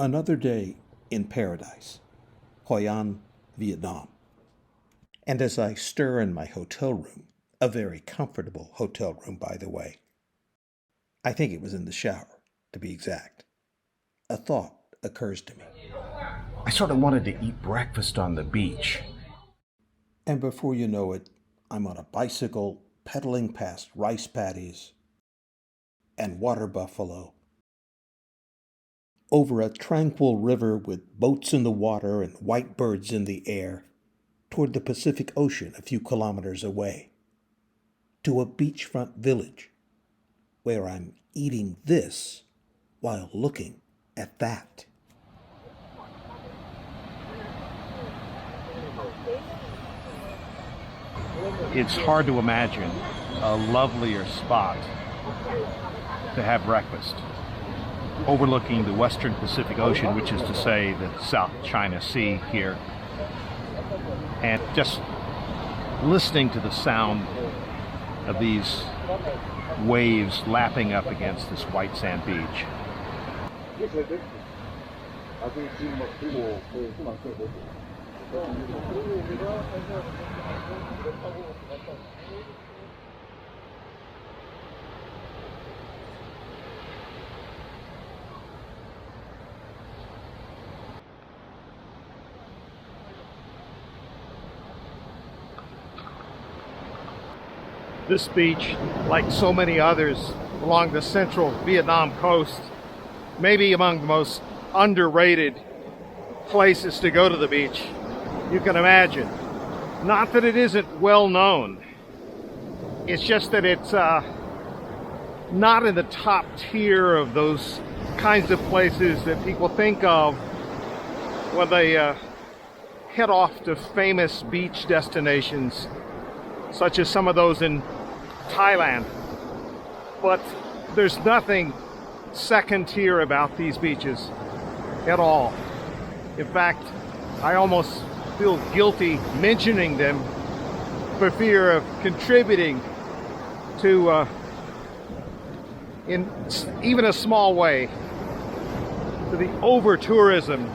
Another day in paradise, Hoi An, Vietnam. And as I stir in my hotel room, a very comfortable hotel room, by the way, I think it was in the shower, to be exact, a thought occurs to me. I sort of wanted to eat breakfast on the beach. And before you know it, I'm on a bicycle pedaling past rice paddies and water buffalo, over a tranquil river with boats in the water and white birds in the air, toward the Pacific Ocean a few kilometers away, to a beachfront village where I'm eating this while looking at that. It's hard to imagine a lovelier spot to have breakfast, overlooking the western Pacific Ocean, which is to say the South China Sea here, and just listening to the sound of these waves lapping up against this white sand beach. This beach, like so many others along the central Vietnam coast, may be among the most underrated places to go to the beach you can imagine. Not that it isn't well known, it's just that it's not in the top tier of those kinds of places that people think of when they head off to famous beach destinations, such as some of those in Thailand. But there's nothing second tier about these beaches at all. In fact, I almost feel guilty mentioning them for fear of contributing to, in even a small way, to the over-tourism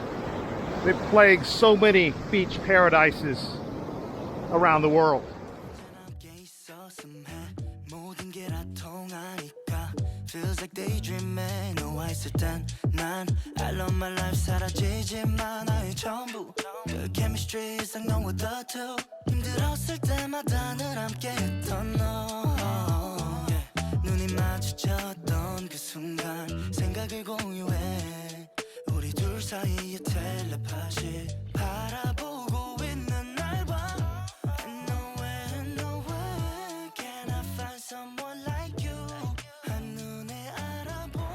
that plagues so many beach paradises around the world. Feels like daydreaming. 너와 있을 땐 난 I love my life 사라지지만 나의 전부 그 chemistry is like no other two 힘들었을 때마다 늘 함께했던 너 yeah. 눈이 마주쳤던 그 순간 생각을 공유해 우리 둘 사이의 텔레파시 바라보고 있는 날 봐 And nowhere can I find someone like you.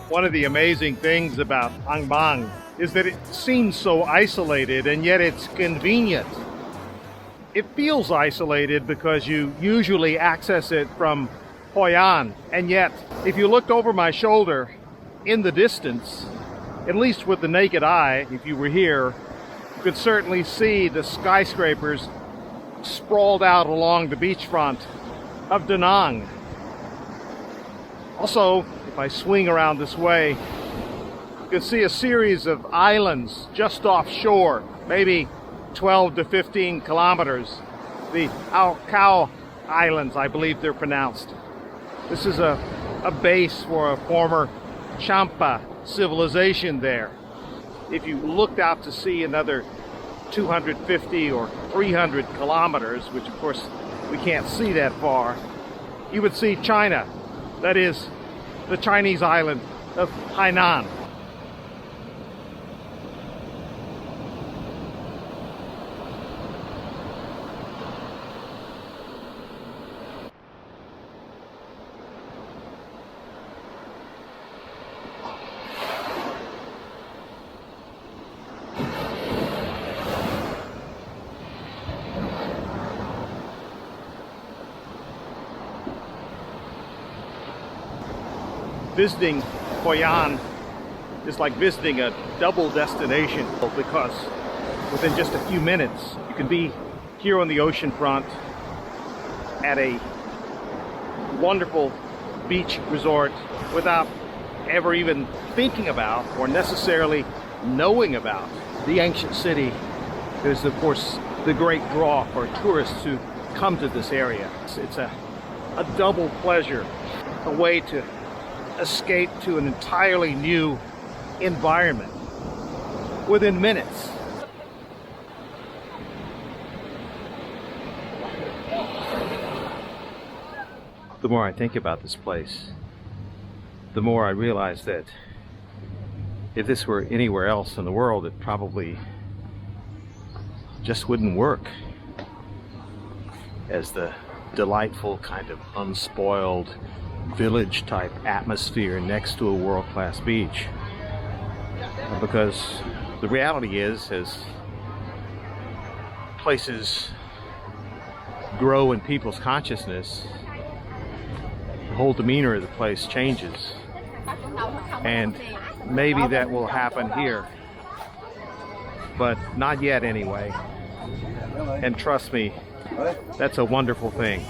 One of the amazing things about Hang Bang is that it seems so isolated, and yet it's convenient. It feels isolated because you usually access it from Hoi An, and yet if you looked over my shoulder in the distance, at least with the naked eye, if you were here, you could certainly see the skyscrapers sprawled out along the beachfront of Da Nang. Also, if I swing around this way, you can see a series of islands just offshore, maybe 12 to 15 kilometers. The Awhile Islands, I believe they're pronounced. This is a base for a former Champa civilization there. If you looked out to sea another 250 or 300 kilometers, which of course we can't see that far, you would see China. That is, the Chinese island of Hainan. Visiting Hoi An is like visiting a double destination because within just a few minutes you can be here on the ocean front at a wonderful beach resort without ever even thinking about or necessarily knowing about the ancient city is, of course, the great draw for tourists who come to this area. It's a double pleasure, a way to escape to an entirely new environment within minutes. The more I think about this place, the more I realize that if this were anywhere else in the world, it probably just wouldn't work as the delightful kind of unspoiled village type atmosphere next to a world-class beach. Because the reality is, as places grow in people's consciousness, the whole demeanor of the place changes. And maybe that will happen here, but not yet anyway. And trust me, that's a wonderful thing.